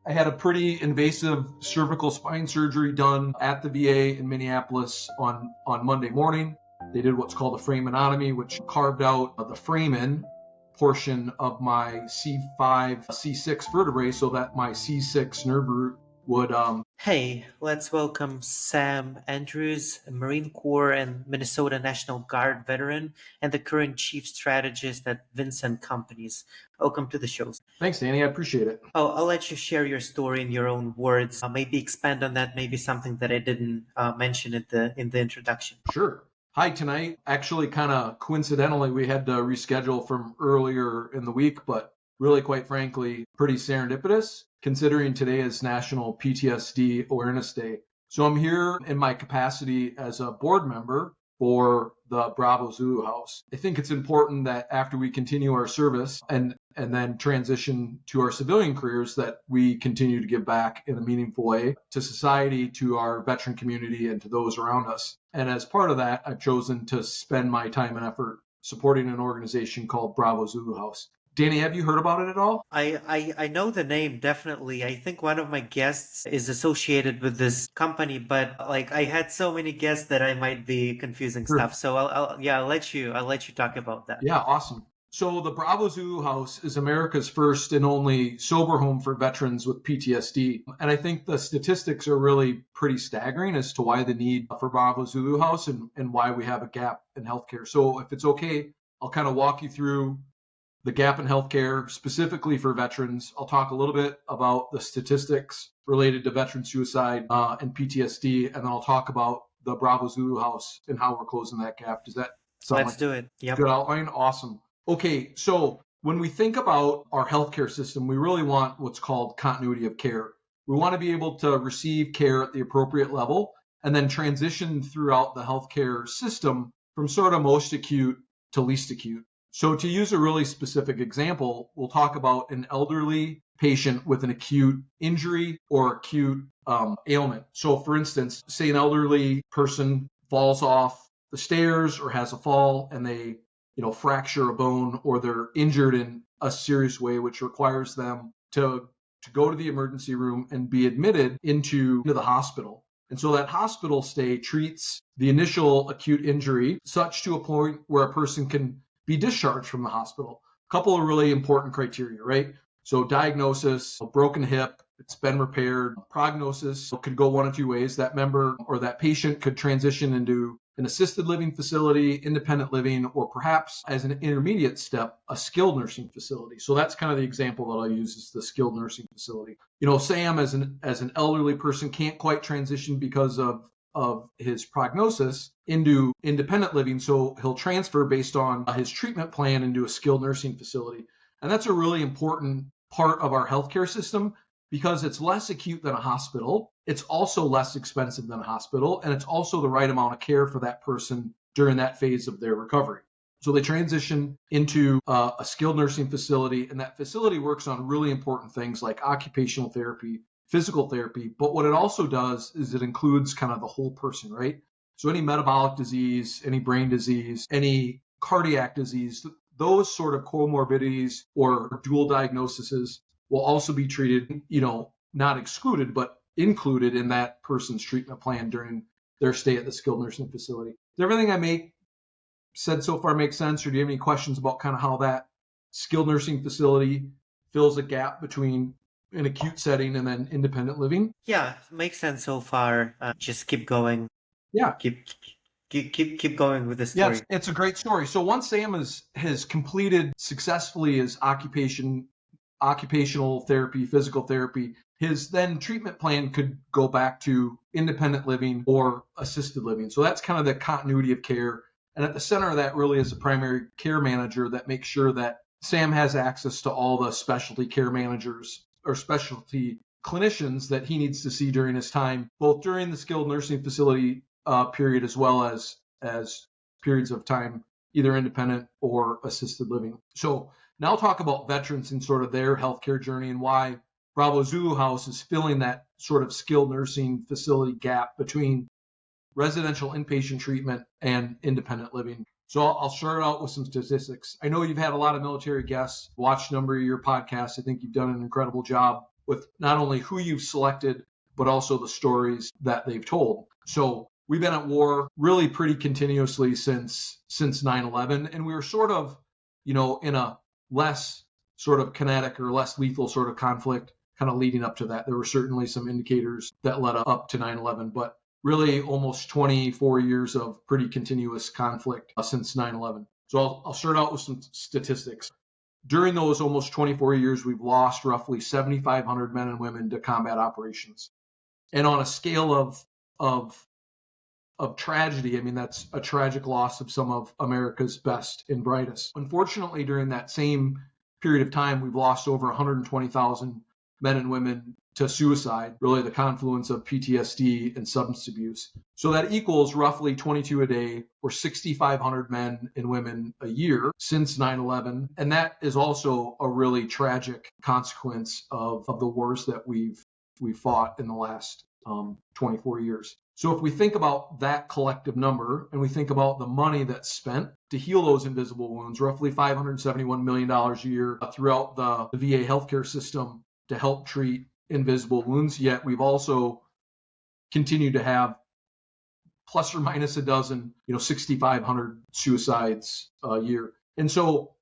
I had a pretty invasive cervical spine surgery done at the VA in Minneapolis on Monday morning. They did what's called a framenotomy, which carved out the foramen portion of my C5, C6 vertebrae so that my C6 nerve root would... Hey, let's welcome Sam Andrews, a Marine Corps and Minnesota National Guard veteran and the current chief strategist at Vincent Companies. Welcome to the show. Thanks, Danny. I appreciate it. I'll let you share your story in your own words. Maybe expand on that, maybe something that I didn't mention in the introduction. Sure. Hi, tonight. Actually, kind of coincidentally, we had to reschedule from earlier in the week, but really, quite frankly, pretty serendipitous, considering today is National PTSD Awareness Day. So I'm here in my capacity as a board member for the Bravo Zulu House. I think it's important that after we continue our service and then transition to our civilian careers, that we continue to give back in a meaningful way to society, to our veteran community, and to those around us. And as part of that, I've chosen to spend my time and effort supporting an organization called Bravo Zulu House. Danny, have you heard about it at all? I know the name, definitely. I think one of my guests is associated with this company, but I had so many guests that I might be confusing stuff. So I'll let you talk about that. Yeah, awesome. So the Bravo Zulu House is America's first and only sober home for veterans with PTSD. And I think the statistics are really pretty staggering as to why the need for Bravo Zulu House and why we have a gap in healthcare. So if it's okay, I'll kind of walk you through the gap in healthcare specifically for veterans. I'll talk a little bit about the statistics related to veteran suicide and PTSD, and then I'll talk about the Bravo Zulu House and how we're closing that gap. Does that sound Let's do it. Yep. Good outline? Awesome. Okay, so when we think about our healthcare system, we really want what's called continuity of care. We want to be able to receive care at the appropriate level and then transition throughout the healthcare system from sort of most acute to least acute. So to use a really specific example, we'll talk about an elderly patient with an acute injury or acute ailment. So for instance, say an elderly person falls off the stairs or has a fall and they fracture a bone, or they're injured in a serious way, which requires them to go to the emergency room and be admitted into the hospital. And so that hospital stay treats the initial acute injury such to a point where a person can be discharged from the hospital. A couple of really important criteria, right? So diagnosis, a broken hip, it's been repaired. Prognosis could go one of two ways. That member or that patient could transition into an assisted living facility, independent living, or perhaps as an intermediate step, a skilled nursing facility. So that's kind of the example that I'll use, is the skilled nursing facility. Sam as an elderly person can't quite transition because of his prognosis into independent living. So he'll transfer based on his treatment plan into a skilled nursing facility. And that's a really important part of our healthcare system because it's less acute than a hospital. It's also less expensive than a hospital. And it's also the right amount of care for that person during that phase of their recovery. So they transition into a skilled nursing facility, and that facility works on really important things like occupational therapy, physical therapy, but what it also does is it includes kind of the whole person, right? So any metabolic disease, any brain disease, any cardiac disease, those sort of comorbidities or dual diagnoses will also be treated, not excluded, but included in that person's treatment plan during their stay at the skilled nursing facility. Does everything I said so far make sense, or do you have any questions about kind of how that skilled nursing facility fills a gap between an acute setting and then independent living? Yeah, makes sense so far. Just keep going. Yeah. Keep going with the story. Yes, it's a great story. So once Sam has completed successfully his occupational therapy, physical therapy, his then treatment plan could go back to independent living or assisted living. So that's kind of the continuity of care. And at the center of that really is a primary care manager that makes sure that Sam has access to all the specialty care managers or specialty clinicians that he needs to see during his time, both during the skilled nursing facility period as well as periods of time, either independent or assisted living. So now I'll talk about veterans and sort of their healthcare journey and why Bravo Zulu House is filling that sort of skilled nursing facility gap between residential inpatient treatment and independent living. So I'll start out with some statistics. I know you've had a lot of military guests, watched a number of your podcasts. I think you've done an incredible job with not only who you've selected, but also the stories that they've told. So we've been at war really pretty continuously since 9/11, and we were sort of, in a less sort of kinetic or less lethal sort of conflict kind of leading up to that. There were certainly some indicators that led up to 9/11, but really almost 24 years of pretty continuous conflict since 9/11. So I'll start out with some statistics. During those almost 24 years, we've lost roughly 7,500 men and women to combat operations. And on a scale of tragedy, I mean, that's a tragic loss of some of America's best and brightest. Unfortunately, during that same period of time, we've lost over 120,000 men and women to suicide, really the confluence of PTSD and substance abuse. So that equals roughly 22 a day, or 6,500 men and women a year since 9/11. And that is also a really tragic consequence of the wars that we've fought in the last 24 years. So if we think about that collective number and we think about the money that's spent to heal those invisible wounds, roughly $571 million a year throughout the VA healthcare system to help treat invisible wounds, yet we've also continued to have plus or minus a dozen, 6,500 suicides a year. And so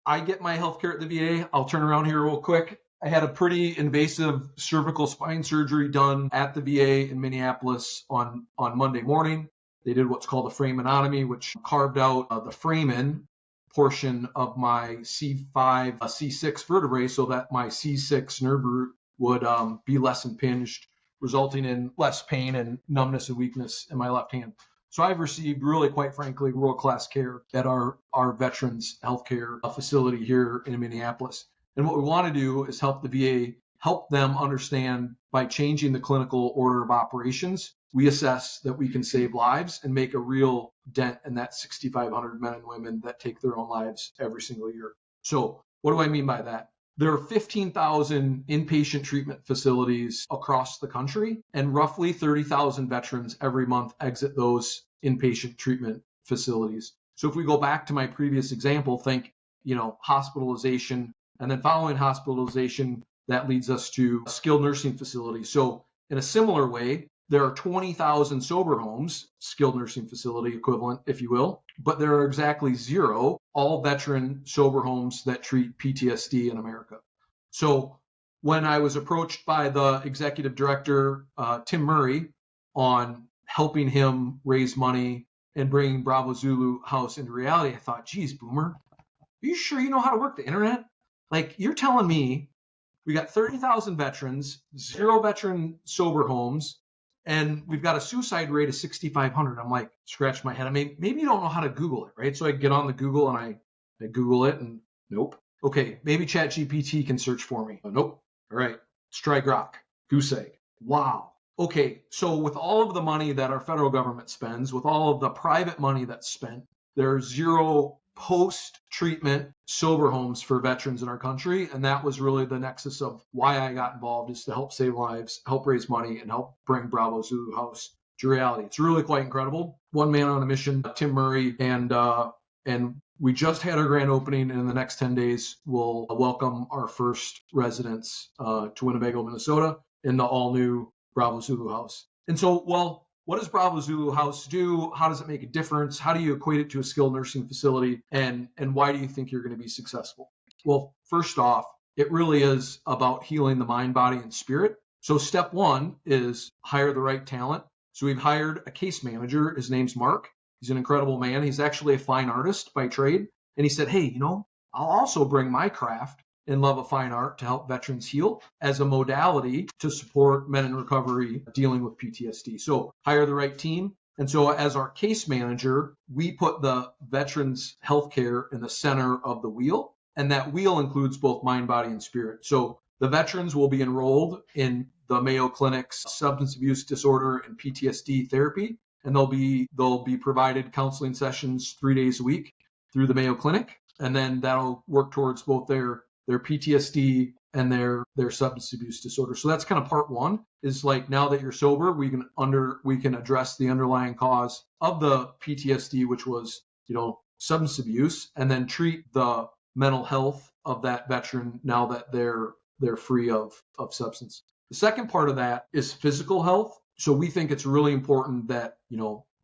I get my healthcare at the VA. I'll turn around here real quick. I had a pretty invasive cervical spine surgery done at the VA in Minneapolis on Monday morning. They did what's called a framenotomy, which carved out the foramen portion of my C5, C6 vertebrae so that my C6 nerve root would be less impinged, resulting in less pain and numbness and weakness in my left hand. So I've received really, quite frankly, world-class care at our veterans healthcare facility here in Minneapolis. And what we want to do is help the VA, help them understand by changing the clinical order of operations, we assess that we can save lives and make a real dent in that 6,500 men and women that take their own lives every single year. So what do I mean by that? There are 15,000 inpatient treatment facilities across the country, and roughly 30,000 veterans every month exit those inpatient treatment facilities. So if we go back to my previous example, think, hospitalization, and then following hospitalization, that leads us to a skilled nursing facility. So in a similar way, there are 20,000 sober homes, skilled nursing facility equivalent, if you will, but there are exactly 0 all veteran sober homes that treat PTSD in America. So when I was approached by the executive director, Tim Murray, on helping him raise money and bringing Bravo Zulu House into reality, I thought, geez, Boomer, are you sure you know how to work the internet? Like, you're telling me we got 30,000 veterans, 0 veteran sober homes, and we've got a suicide rate of 6,500. I'm like, scratch my head. I mean, maybe you don't know how to Google it, right? So I get on the Google and I Google it, and nope. Okay, maybe ChatGPT can search for me. Nope. All right, let's try Grok. Goose egg. Wow. Okay, so with all of the money that our federal government spends, with all of the private money that's spent, there's 0 post-treatment sober homes for veterans in our country. And that was really the nexus of why I got involved, is to help save lives, help raise money, and help bring Bravo Zulu House to reality. It's really quite incredible. One man on a mission, Tim Murray, and we just had our grand opening, and in the next 10 days, we'll welcome our first residents to Winnebago, Minnesota, in the all-new Bravo Zulu House. And so, well, what does Bravo Zulu House do? How does it make a difference? How do you equate it to a skilled nursing facility? And why do you think you're going to be successful? Well, first off, it really is about healing the mind, body, and spirit. So step 1 is hire the right talent. So we've hired a case manager. His name's Mark. He's an incredible man. He's actually a fine artist by trade. And he said, hey, I'll also bring my craft and love of fine art to help veterans heal as a modality to support men in recovery dealing with PTSD. So hire the right team. And so as our case manager, we put the veterans healthcare in the center of the wheel. And that wheel includes both mind, body, and spirit. So the veterans will be enrolled in the Mayo Clinic's substance abuse disorder and PTSD therapy. And they'll be provided counseling sessions 3 days a week through the Mayo Clinic. And then that'll work towards both their PTSD and their substance abuse disorder. So that's kind of part 1, is like, now that you're sober, we can address the underlying cause of the PTSD, which was, substance abuse, and then treat the mental health of that veteran now that they're they're free of substance. The second part of that is physical health. So we think it's really important that,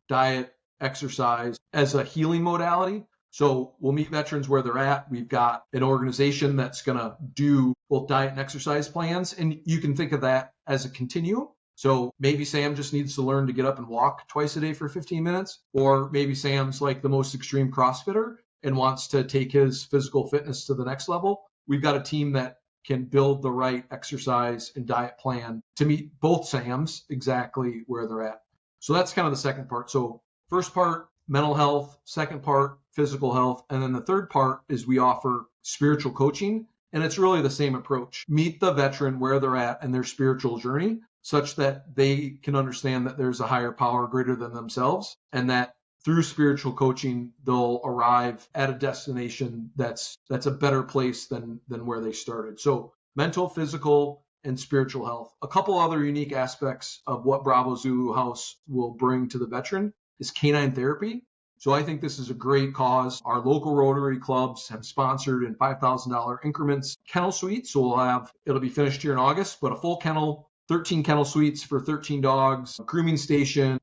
diet, exercise as a healing modality. So we'll meet veterans where they're at. We've got an organization that's going to do both diet and exercise plans. And you can think of that as a continuum. So maybe Sam just needs to learn to get up and walk twice a day for 15 minutes. Or maybe Sam's like the most extreme CrossFitter and wants to take his physical fitness to the next level. We've got a team that can build the right exercise and diet plan to meet both Sams exactly where they're at. So that's kind of the second part. So first part, mental health. Second part, physical health. And then the third part is we offer spiritual coaching. And it's really the same approach. Meet the veteran where they're at in their spiritual journey such that they can understand that there's a higher power greater than themselves, and that through spiritual coaching, they'll arrive at a destination that's a better place than where they started. So mental, physical, and spiritual health. A couple other unique aspects of what Bravo Zulu House will bring to the veteran is canine therapy. So I think this is a great cause. Our local Rotary clubs have sponsored in $5,000 increments kennel suites. So it'll be finished here in August, but a full kennel, 13 kennel suites for 13 dogs, a grooming station,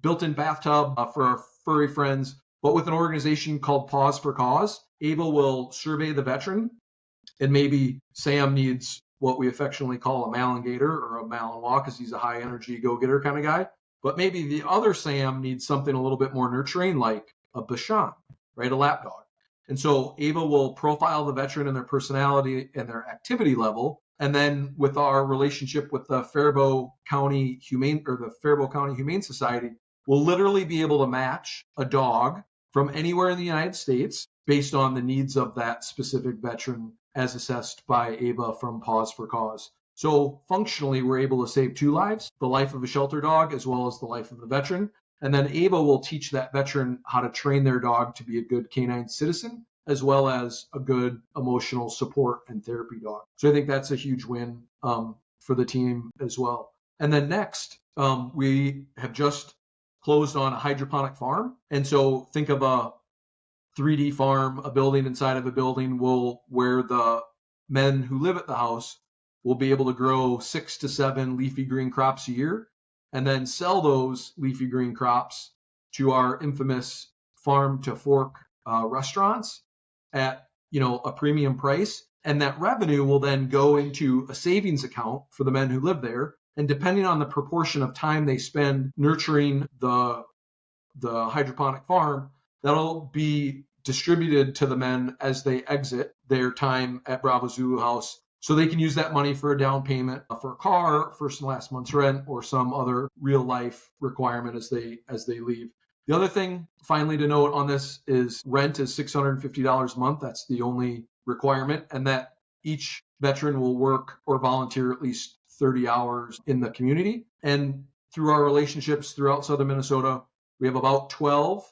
built-in bathtub for our furry friends, but with an organization called Paws for Cause. Ava will survey the veteran, and maybe Sam needs what we affectionately call a Malingator or a Malinois because he's a high-energy go-getter kind of guy. But maybe the other Sam needs something a little bit more nurturing, like a Bichon, right, a lap dog. And so Ava will profile the veteran and their personality and their activity level. And then with our relationship with the Faribault County Humane Society, we'll literally be able to match a dog from anywhere in the United States based on the needs of that specific veteran as assessed by Ava from Paws for Cause. So functionally, we're able to save 2 lives, the life of a shelter dog as well as the life of the veteran. And then Ava will teach that veteran how to train their dog to be a good canine citizen, as well as a good emotional support and therapy dog. So I think that's a huge win for the team as well. And then next, we have just closed on a hydroponic farm. And so think of a 3D farm, a building inside of a building where the men who live at the house will be able to grow 6 to 7 leafy green crops a year and then sell those leafy green crops to our infamous farm to fork restaurants at a premium price. And that revenue will then go into a savings account for the men who live there. And depending on the proportion of time they spend nurturing the hydroponic farm, that'll be distributed to the men as they exit their time at Bravo Zulu House. So they can use that money for a down payment for a car, first and last month's rent, or some other real life requirement as they leave. The other thing, finally, to note on this is rent is $650 a month. That's the only requirement, and that each veteran will work or volunteer at least 30 hours in the community. And through our relationships throughout southern Minnesota, we have about 12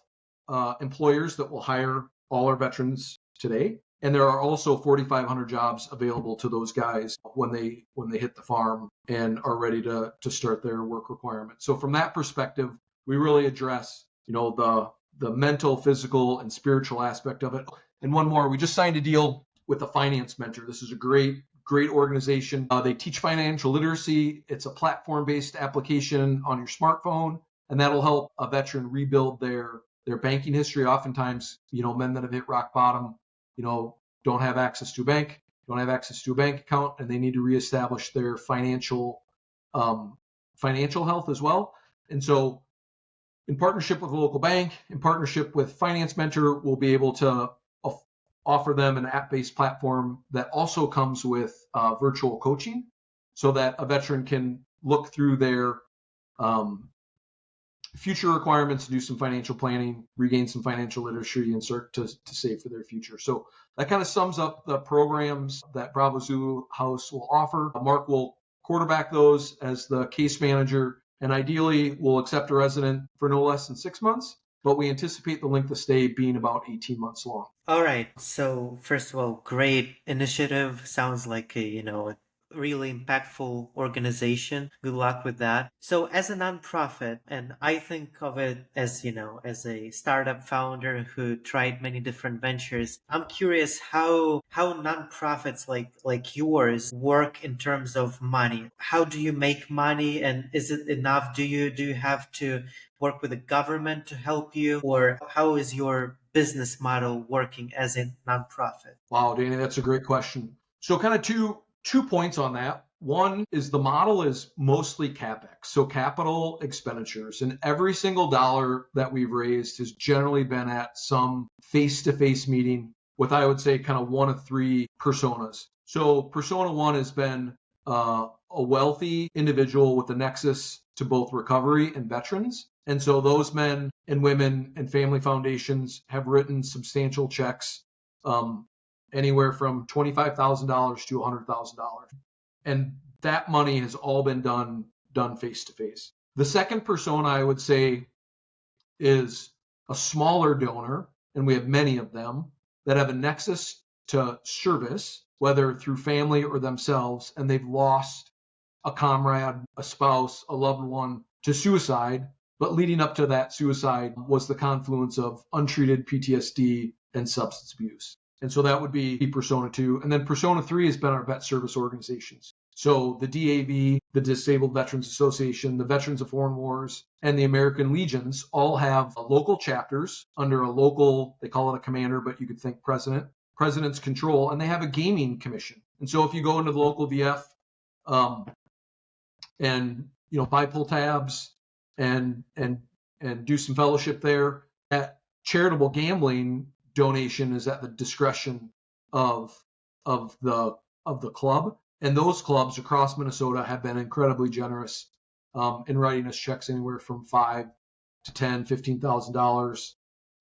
employers that will hire all our veterans today. And there are also 4,500 jobs available to those guys when they hit the farm and are ready to start their work requirement. So from that perspective, we really address the mental, physical, and spiritual aspect of it. And one more, we just signed a deal with the Finance Mentor. This is a great organization. They teach financial literacy. It's a platform-based application on your smartphone, and that'll help a veteran rebuild their banking history. Oftentimes, men that have hit rock bottom, don't have access to a bank, don't have access to a bank account, and they need to reestablish their financial health as well. And so in partnership with a local bank, in partnership with Finance Mentor, we'll be able to offer them an app-based platform that also comes with virtual coaching so that a veteran can look through their future requirements, do some financial planning, regain some financial literacy, and start to save for their future. So that kind of sums up the programs that Bravo Zulu House will offer. Mark will quarterback those as the case manager, and ideally we'll accept a resident for no less than 6 months, but we anticipate the length of stay being about 18 months long. All right. So first of all, great initiative. Sounds like a really impactful organization. Good luck with that. So as a nonprofit, and I think of it as, as a startup founder who tried many different ventures, I'm curious how nonprofits like yours work in terms of money. How do you make money, and is it enough? Do you have to work with the government to help you, or how is your business model working as a nonprofit? Wow, Danny, that's a great question. So kind of two points on that. One is the model is mostly CapEx, so capital expenditures, and every single dollar that we've raised has generally been at some face-to-face meeting with, I would say, kind of one of three personas. So persona one has been a wealthy individual with a nexus to both recovery and veterans. And so those men and women and family foundations have written substantial checks, anywhere from $25,000 to $100,000. And that money has all been done face to face. The second persona I would say is a smaller donor, and we have many of them that have a nexus to service, whether through family or themselves, and they've lost a comrade, a spouse, a loved one to suicide. But leading up to that suicide was the confluence of untreated PTSD and substance abuse. And so that would be persona two. And then persona three has been our vet service organizations. So the DAV, the Disabled Veterans Association, the Veterans of Foreign Wars, and the American Legions all have local chapters under a local, they call it a commander, but you could think president's control, and they have a gaming commission. And so if you go into the local VF and buy pull tabs and do some fellowship there, that charitable gambling donation is at the discretion of the club, and those clubs across Minnesota have been incredibly generous in writing us checks anywhere from $5,000 to $10,000,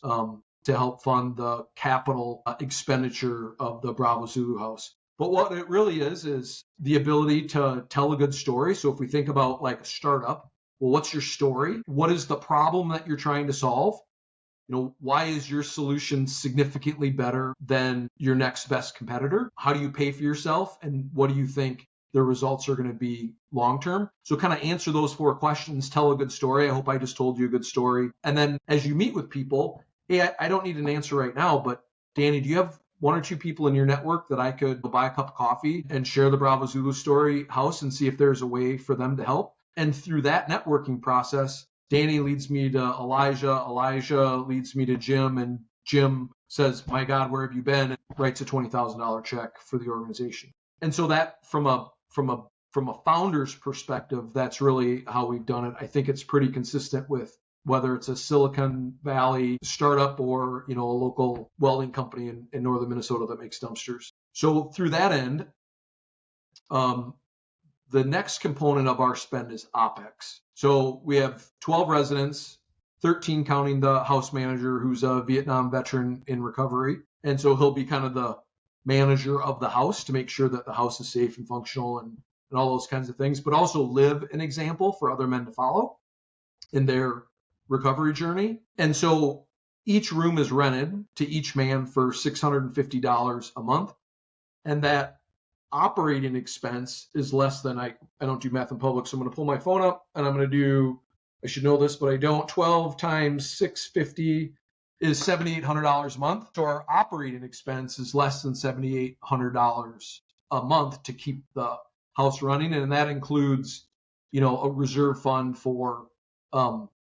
$15,000 to help fund the capital expenditure of the Bravo Zulu House. But what it really is the ability to tell a good story. So if we think about like a startup, well, what's your story? What is the problem that you're trying to solve? Why is your solution significantly better than your next best competitor? How do you pay for yourself? And what do you think the results are going to be long term? So kind of answer those four questions, tell a good story. I hope I just told you a good story. And then as you meet with people, hey, I don't need an answer right now, but Danny, do you have one or two people in your network that I could buy a cup of coffee and share the Bravo Zulu Story house and see if there's a way for them to help? And through that networking process, Danny leads me to Elijah leads me to Jim, and Jim says, my God, where have you been? And writes a $20,000 check for the organization. And so that from a founder's perspective, that's really how we've done it. I think it's pretty consistent with whether it's a Silicon Valley startup or a local welding company in northern Minnesota that makes dumpsters. So through that end, the next component of our spend is OPEX. So we have 12 residents, 13 counting the house manager who's a Vietnam veteran in recovery. And so he'll be kind of the manager of the house to make sure that the house is safe and functional and all those kinds of things, but also live an example for other men to follow in their recovery journey. And so each room is rented to each man for $650 a month. And that operating expense is less than, I don't do math in public, so I'm going to pull my phone up and I'm going to do, I should know this, but I don't, 12 times 650 is $7,800 a month. So our operating expense is less than $7,800 a month to keep the house running. And that includes, a reserve fund for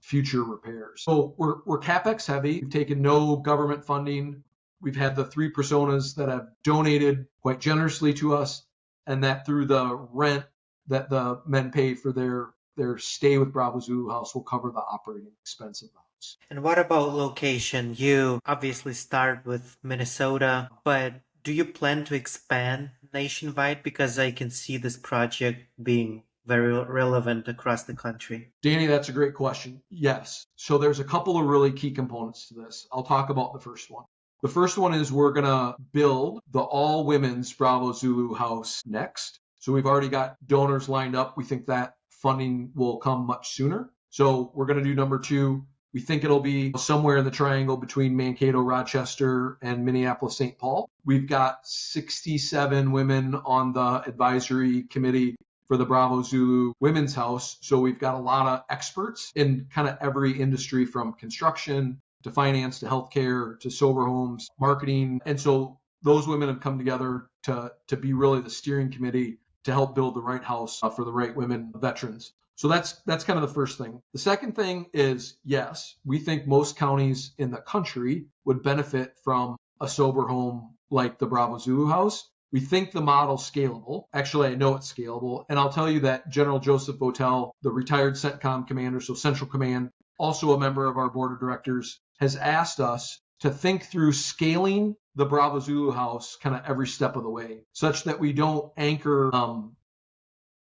future repairs. So we're CapEx heavy. We've taken no government funding. We've had the three personas that have donated quite generously to us, and that through the rent that the men pay for their stay with Bravo Zulu House will cover the operating expense of the house. And what about location? You obviously start with Minnesota, but do you plan to expand nationwide? Because I can see this project being very relevant across the country. Danny, that's a great question. Yes. So there's a couple of really key components to this. I'll talk about the first one. The first one is we're going to build the all-women's Bravo Zulu House next. So we've already got donors lined up. We think that funding will come much sooner. So we're going to do number two. We think it'll be somewhere in the triangle between Mankato, Rochester, and Minneapolis, St. Paul. We've got 67 women on the advisory committee for the Bravo Zulu Women's House. So we've got a lot of experts in kind of every industry, from construction to finance to healthcare to sober homes, marketing. And so those women have come together to be really the steering committee to help build the right house for the right women veterans. So that's kind of the first thing. The second thing is, yes, we think most counties in the country would benefit from a sober home like the Bravo Zulu House. We think the model's scalable. Actually, I know it's scalable. And I'll tell you that General Joseph Votel, the retired CENTCOM commander, so Central Command, also a member of our board of directors, has asked us to think through scaling the Bravo Zulu House kind of every step of the way, such that we don't anchor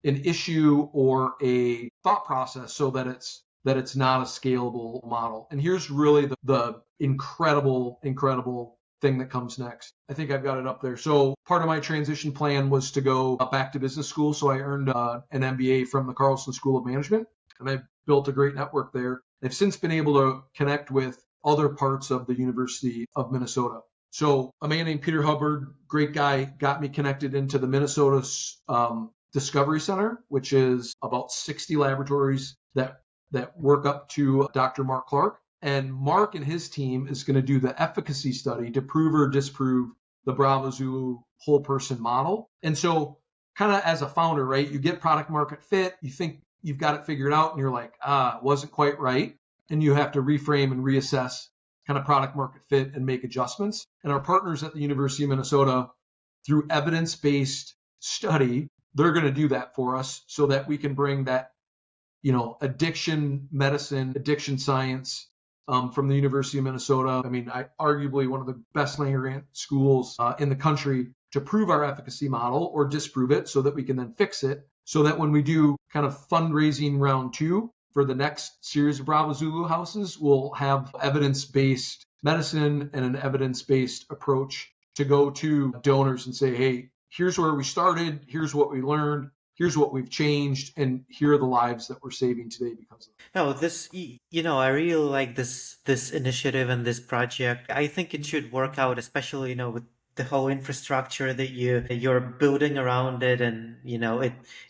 an issue or a thought process so that it's not a scalable model. And here's really the incredible thing that comes next. I think I've got it up there. So part of my transition plan was to go back to business school. So I earned an MBA from the Carlson School of Management, and I built a great network there. I've since been able to connect with other parts of the University of Minnesota. So a man named Peter Hubbard, great guy, got me connected into the Minnesota Discovery Center, which is about 60 laboratories that work up to Dr. Mark Clark. And Mark and his team is going to do the efficacy study to prove or disprove the Bravo Zulu whole person model. And so kind of as a founder, right, you get product market fit, you think you've got it figured out, and you're like, it wasn't quite right. And you have to reframe and reassess kind of product market fit and make adjustments. And our partners at the University of Minnesota, through evidence-based study, they're going to do that for us so that we can bring that, addiction medicine, addiction science from the University of Minnesota. I mean, arguably one of the best land-grant schools in the country, to prove our efficacy model or disprove it so that we can then fix it, so that when we do kind of fundraising round 2 for the next series of Bravo Zulu houses, we'll have evidence-based medicine and an evidence-based approach to go to donors and say, hey, here's where we started, here's what we learned, here's what we've changed, and here are the lives that we're saving today because of it. No, this, I really like this initiative and this project. I think it should work out, especially, with the whole infrastructure that you're building around it. And,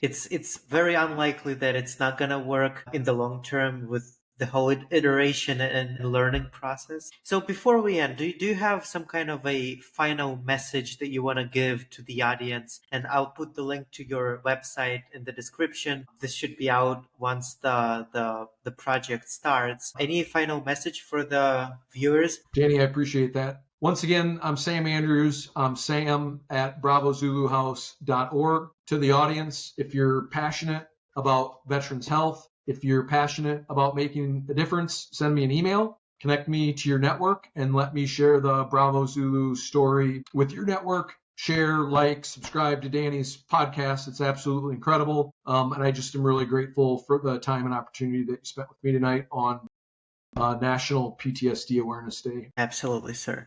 it's very unlikely that it's not going to work in the long term with the whole iteration and learning process. So before we end, do you have some kind of a final message that you want to give to the audience? And I'll put the link to your website in the description. This should be out once the project starts. Any final message for the viewers? Danny, I appreciate that. Once again, I'm Sam Andrews. I'm Sam at bravozuluhouse.org. To the audience, if you're passionate about veterans health, if you're passionate about making a difference, send me an email, connect me to your network, and let me share the Bravo Zulu story with your network. Share, like, subscribe to Danny's podcast. It's absolutely incredible. And I just am really grateful for the time and opportunity that you spent with me tonight on National PTSD Awareness Day. Absolutely, sir.